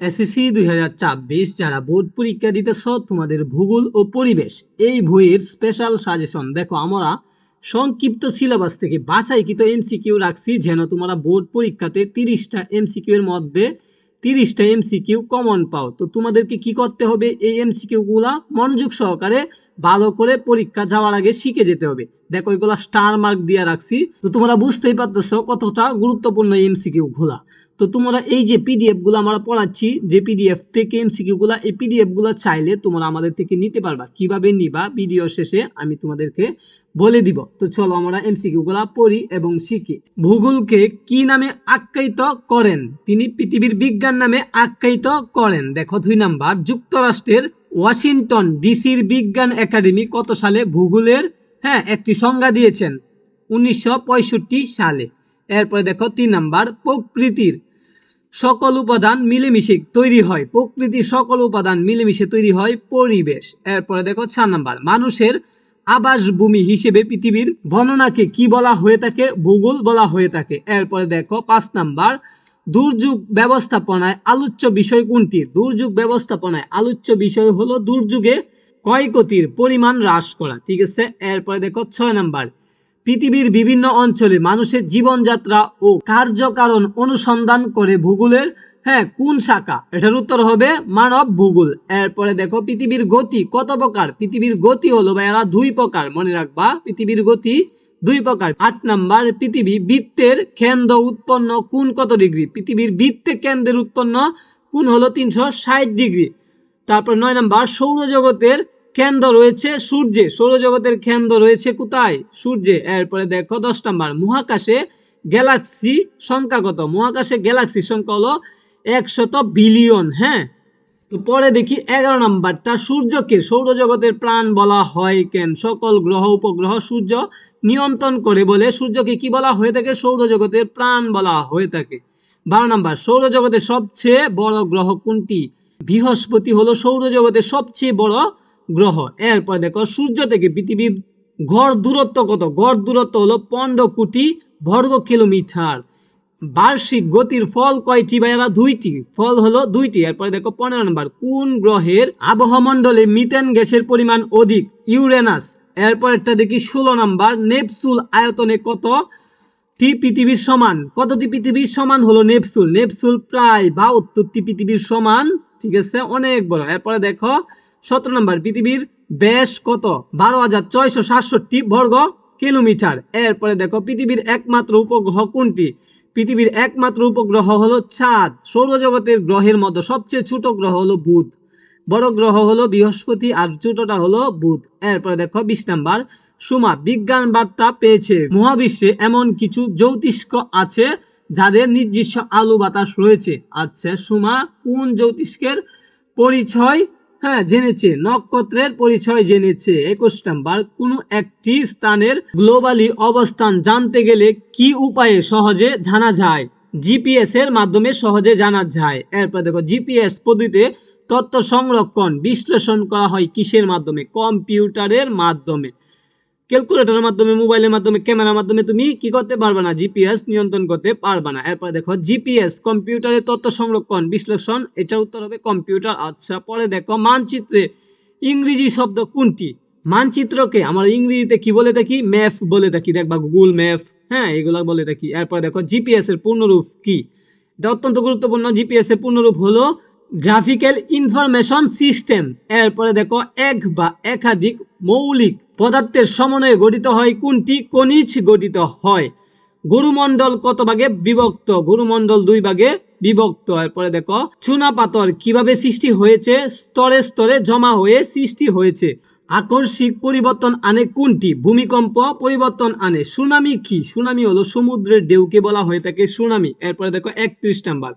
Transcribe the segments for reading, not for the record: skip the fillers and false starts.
SSC 2024 যারা board পরীক্ষা দিতেছ তোমাদের ভূগোল ও পরিবেশ এই বইয়ের স্পেশাল সাজেশন দেখো আমরা সংক্ষিপ্ত সিলেবাস থেকে বাছাইকৃত এমসিকিউ রাখছি যেন তোমরা বোর্ড পরীক্ষাতে 30টা এমসিকিউ এর মধ্যে 30টা এমসিকিউ কমন পাও। তো তোমাদেরকে কি করতে হবে, এই এমসিকিউ গুলা মনোযোগ সহকারে ভালো করে পরীক্ষা যাওয়ার আগে শিখে যেতে হবে। দেখো এগুলা স্টার মার্ক দিয়ে রাখছি, তো তোমরা বুঝতেই পারতেছো কতটা গুরুত্বপূর্ণ এমসিকিউ গুলা। তো তোমরা এই যে পিডিএফ গুলো আমরা পড়াচ্ছি, যে পিডিএফ থেকে এমসিকিউ গুলা, এই পিডিএফ গুলো চাইলে তোমরা আমাদের থেকে নিতে পারবা। কিভাবে নিবা ভিডিও শেষে আমি তোমাদেরকে বলে দিব। তো চলো আমরা এমসিকিউ গুলা পড়ি এবং শিখি। ভূগোলকে কি নামে আখ্যায়িত করেন? তিনি পৃথিবীর বিজ্ঞান নামে আখ্যায়িত করেন। দেখো 2 নাম্বার, যুক্তরাষ্ট্রের ওয়াশিংটন ডিসির বিজ্ঞান একাডেমি কত সালে ভূগোলের একটি সংজ্ঞা দিয়েছেন? 1965 সালে। এরপরে দেখো 3 নাম্বার, প্রকৃতির সকল উপাদান মিলেমিশে তৈরি হয়, প্রকৃতির সকল উপাদান মিলেমিশে তৈরি হয় পরিবেশ। এরপরে দেখো 4 নাম্বার, মানুষের আবাসভূমি হিসেবে পৃথিবীর বর্ণনাকে কি বলা হয়ে থাকে? ভূগোল বলা হয়ে থাকে। এরপরে দেখো 5 নাম্বার, দুর্যোগ ব্যবস্থাপনায় আলোচ্য বিষয় কোনটি? দুর্যোগ ব্যবস্থাপনায় আলোচ্য বিষয় হলো দুর্যোগে ক্ষয়ক্ষতির পরিমাণ হ্রাস করা। ঠিক আছে। এরপরে দেখো 6 নাম্বার, পৃথিবীর বিভিন্ন অঞ্চলে মানুষের জীবনযাত্রা ও কার্যকারণ অনুসন্ধান করে ভূগোলের কোন শাখা? এটার উত্তর হবে মানব ভূগোল। এরপরে দেখো পৃথিবীর গতি কত প্রকার? পৃথিবীর গতি হলো ভাইয়ারা 2 প্রকার, মনে রাখবা পৃথিবীর গতি 2 প্রকার। 8 নাম্বার, পৃথিবী বৃত্তের কেন্দ্র উৎপন্ন কোণ কত ডিগ্রি? পৃথিবীর বৃত্তে কেন্দ্রের উৎপন্ন কোণ হলো 360 ডিগ্রি। তারপর 9 নাম্বার, সৌরজগতের কেন্দ্র রয়েছে সূর্যে, সৌরজগতের কেন্দ্র রয়েছে কোথায়? সূর্যে। এরপরে দেখো 10 নাম্বার, মহাকাশে গ্যালাক্সি সংখ্যা কত? মহাকাশে গ্যালাক্সি সংখ্যা হলো 100 বিলিয়ন। তো পরে দেখি 11 নাম্বারটা, সূর্যকে সৌরজগতের প্রাণ বলা হয় কেন? সকল গ্রহ উপগ্রহ সূর্য নিয়ন্ত্রণ করে বলে সূর্যকে কি বলা হয়ে থাকে? সৌরজগতের প্রাণ বলা হয়ে থাকে। 12 নাম্বার, সৌরজগতের সবচেয়ে বড় গ্রহ কোনটি? বৃহস্পতি হলো সৌরজগতের সবচেয়ে বড় গ্রহ। এরপর দেখো সূর্য থেকে পৃথিবীর গড় দূরত্ব কত? গড় দূরত্ব হলো 15 কোটি বর্গ কিলোমিটার। বার্ষিক গতির ফল কয়টি ভাইয়ারা? 2টি, ফল হলো 2টি। এরপরে দেখো 15 নম্বর, কোন গ্রহের আবহমণ্ডলে মিথেন গ্যাসের পরিমাণ অধিক? ইউরেনাস। এরপরেরটা দেখি 16 নম্বর, নেপচুন আয়তনে কতটি পৃথিবীর সমান? কতটি পৃথিবীর সমান হলো নেপচুন? নেপচুন প্রায় 72টি পৃথিবীর সমান। ঠিক আছে, অনেক বড়। এরপরে দেখো 17 নম্বর, পৃথিবীর ব্যাস কত? 12,667 বর্গ কিলোমিটার। এরপরে দেখো পৃথিবীর একমাত্র উপগ্রহ কোনটি? পৃথিবীর একমাত্র উপগ্রহ হলো চাঁদ। সৌরজগতের গ্রহের মধ্যে সবচেয়ে ছোট গ্রহ হলো বুধ, বড় গ্রহ হলো বৃহস্পতি আর ছোটটা হলো বুধ। এরপরে দেখো 20 নাম্বার, সুমা বিজ্ঞান বার্তা পেয়েছে মহাবিশ্বে এমন কিছু জ্যোতিষ্ক আছে যাদের নিজস্ব আলো বাতাস রয়েছে। আচ্ছা, সুমা কোন জ্যোতিষ্কের পরিচয় জেনেছে? নক্ষত্রের পরিচয় জেনেছে। 21 নাম্বার, কোন একটি স্থানের গ্লোবালি অবস্থান জানতে গেলে কি উপায়ে সহজে জানা যায়? জিপিএস এর মাধ্যমে সহজে জানা যায়। এরপর দেখো জিপিএস পদ্ধতিতে তথ্য সংরক্ষণ বিশ্লেষণ করা হয় কিসের মাধ্যমে? কম্পিউটারের মাধ্যমে। ক্যালকুলেটরের মাধ্যমে, মোবাইলের মাধ্যমে, ক্যামেরার মাধ্যমে তুমি কি করতে পারবে না? জিপিএস নিয়ন্ত্রণ করতে পারবে না। এরপর দেখো জিপিএস কম্পিউটারের তথ্য সংরক্ষণ বিশ্লেষণ, এটার উত্তর হবে কম্পিউটার। আচ্ছা, পরে দেখো মানচিত্রে ইংরেজি শব্দ কোনটি? মানচিত্রকে আমরা ইংরেজিতে কি বলে থাকি? ম্যাপ বলে থাকি। দেখবা গুগল ম্যাপ, এগুলা বলে থাকি। এরপর দেখো জিপিএস এর পূর্ণরূপ কি? এটা অত্যন্ত গুরুত্বপূর্ণ। জিপিএস এর পূর্ণরূপ হলো গ্রাফিক্যাল ইনফরমেশন সিস্টেম। এরপরে দেখো এক বা একাধিক মৌলিক পদার্থের সমন্বয়ে গঠিত হয় কোনটি? খনিজ গঠিত হয়। গুরুমণ্ডল কত ভাগে বিভক্ত? গুরুমণ্ডল 2 ভাগে বিভক্ত। এরপরে দেখো চুনাপাথর কিভাবে সৃষ্টি হয়েছে? স্তরে স্তরে জমা হয়ে সৃষ্টি হয়েছে। আকস্মিক পরিবর্তন আনে কোনটি? ভূমিকম্প পরিবর্তন আনে। সুনামি কি? সুনামি হলো সমুদ্রের ঢেউকে বলা হয়ে থাকে সুনামি। এরপরে দেখো 31 নাম্বার,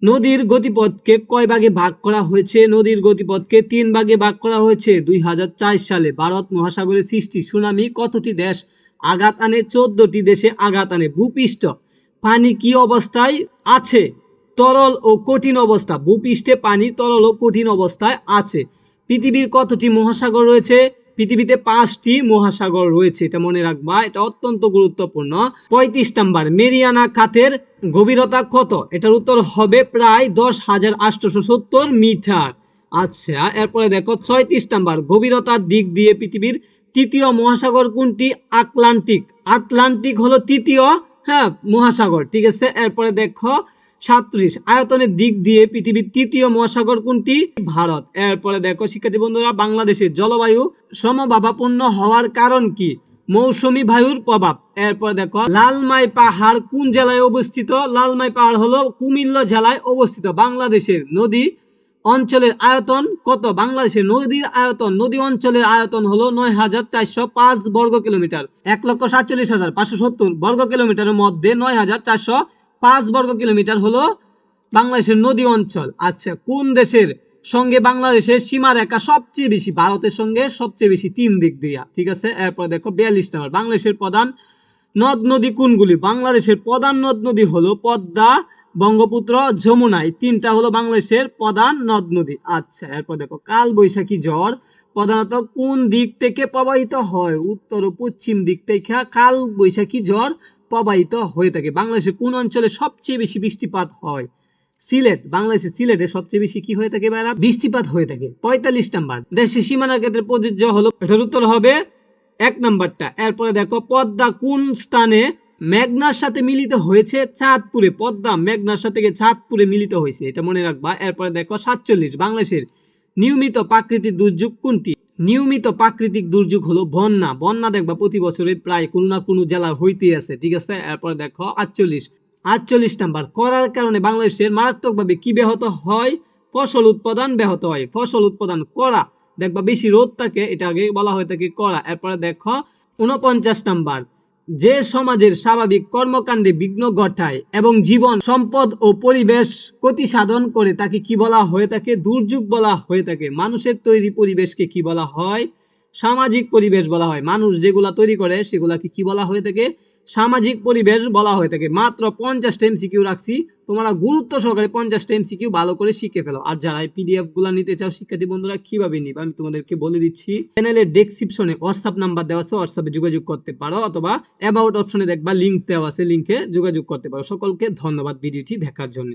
নদীর গতিপথকে কয় ভাগে ভাগ করা হয়েছে? নদীর গতিপথকে 3 ভাগে ভাগ করা হয়েছে। 2004 সালে ভারত মহাসাগরের সৃষ্টি সুনামি কতটি দেশ আঘাত আনে? 14টি দেশে আঘাত আনে। ভূপৃষ্ঠ পানি কি অবস্থায় আছে? তরল ও কঠিন অবস্থা। ভূপৃষ্ঠে পানি তরল ও কঠিন অবস্থায় আছে। পৃথিবীর কতটি মহাসাগর রয়েছে? পৃথিবীতে 5টি মহাসাগর রয়েছে, এটা মনে রাখবা, এটা অত্যন্ত গুরুত্বপূর্ণ। 35 নাম্বার, মেরিয়ানা খাতের গভীরতা কত? এটার উত্তর হবে প্রায় 10,870 মিটার। আচ্ছা, এরপরে দেখো 36 নাম্বার, গভীরতার দিক দিয়ে পৃথিবীর তৃতীয় মহাসাগর কোনটি? আটলান্টিক। আটলান্টিক হলো তৃতীয় মহাসাগর, ঠিক আছে। এরপরে দেখো 37, আয়তনের দিক দিয়ে পৃথিবীর তৃতীয় মহাসাগর কোনটি? ভারত। এরপরে দেখো শিক্ষার্থী বন্ধুরা, বাংলাদেশের জলবায়ু সমভাবাপন্ন হওয়ার কারণ কি? মৌসুমী বায়ুর প্রভাব। এরপরে দেখো লালমাই পাহাড় কোন জেলায় অবস্থিত? লালমাই পাহাড় হলো কুমিল্লা জেলায় অবস্থিত। বাংলাদেশের নদী অঞ্চলের আয়তন কত? বাংলাদেশের নদীর আয়তন, নদী অঞ্চলের আয়তন হলো 9,405 বর্গ কিলোমিটার। 1,47,570 বর্গ কিলোমিটারের মধ্যে 9,405 বর্গ কিলোমিটার হলো বাংলাদেশের নদী অঞ্চল। আচ্ছা, কোন দেশের সঙ্গে বাংলাদেশের সীমা রেখা সবচেয়ে বেশি? ভারতের সঙ্গে সবচেয়ে বেশি 3 দিক দিয়া, ঠিক আছে। এরপর দেখো 42 নম্বর, বাংলাদেশের প্রধান নদ নদী কোনগুলি? বাংলাদেশের প্রধান নদ নদী হলো পদ্মা, বঙ্গপুত্র, যমুনা, এই 3টা হলো বাংলাদেশের প্রধান নদ নদী। আচ্ছা, এরপর দেখো কাল বৈশাখী ঝড় প্রধানত কোন দিক থেকে প্রবাহিত হয়? উত্তর ও পশ্চিম দিক থেকে কাল বৈশাখী ঝড় প্রবাহিত হয়ে থাকে। বাংলাদেশের কোন অঞ্চলে সবচেয়ে বেশি বৃষ্টিপাত হয়? সিলেট। বাংলাদেশের সিলেটে সবচেয়ে বেশি কি হয়ে থাকে ভাইরা? বৃষ্টিপাত হয়ে থাকে। 45 নাম্বার, দেশের সীমানার ক্ষেত্রে প্রযোজ্য হলো, এটার উত্তর হবে 1 নাম্বারটা। এরপরে দেখো পদ্মা কোন স্থানে মেঘনার সাথে মিলিত হয়েছে? চাঁদপুরে। পদ্মা মেঘনার সাথে চাঁদপুরে মিলিত হয়েছে, এটা মনে রাখবা। এরপরে দেখো 47, বাংলাদেশের নিয়মিত প্রাকৃতিক দুর্যোগ কোনটি? নিয়মিত প্রাকৃতিক দুর্যোগ হলো বন্যা। বন্যা দেখবা প্রতি বছরে প্রায় কোনো না কোনো জেলা হইতেই আছে, ঠিক আছে। এরপরে দেখো 48 নাম্বার, করার কারণে বাংলাদেশের মারাত্মকভাবে কি ব্যাহত হয়? ফসল উৎপাদন ব্যাহত হয়। ফসল উৎপাদন করা দেখবা বেশি রোদ থাকে, এটাকে বলা হয়ে থাকে করা। এরপরে দেখো 49 নাম্বার, যে সমাজের স্বাভাবিক কর্মকাণ্ডে বিঘ্ন ঘটায় এবং জীবন সম্পদ ও পরিবেশ ক্ষতি সাধন করে তাকে কি বলা হয়ে থাকে? দুর্যোগ বলা হয়ে থাকে। মানুষের তৈরি পরিবেশকে কি বলা হয়? সামাজিক পরিবেশ বলা হয়। মানুষ যেগুলা তৈরি করে সেগুলাকে কি বলা হয়ে থাকে? সামাজিক পরিবেশ বলা হয়ে থাকে। মাত্র 50টা এমসিকিউ রাখছি, তোমরা গুরুত্ব সহকারে 50টা এমসিকিউ ভালো করে শিখে ফেলো। আর যারা এই পিডিএফ গুলা নিতে চাও শিক্ষার্থী বন্ধুরা কিভাবে নিবে আমি তোমাদেরকে বলে দিচ্ছি। চ্যানেলের ডেসক্রিপশনে হোয়াটসঅ্যাপ নাম্বার দেওয়া আছে, হোয়াটসঅ্যাপে যোগাযোগ করতে পারো, অথবা অ্যাবাউট অপশনে দেখবা লিংক দেওয়া আছে, লিংকে যোগাযোগ করতে পারো। সকলকে ধন্যবাদ ভিডিওটি দেখার জন্য।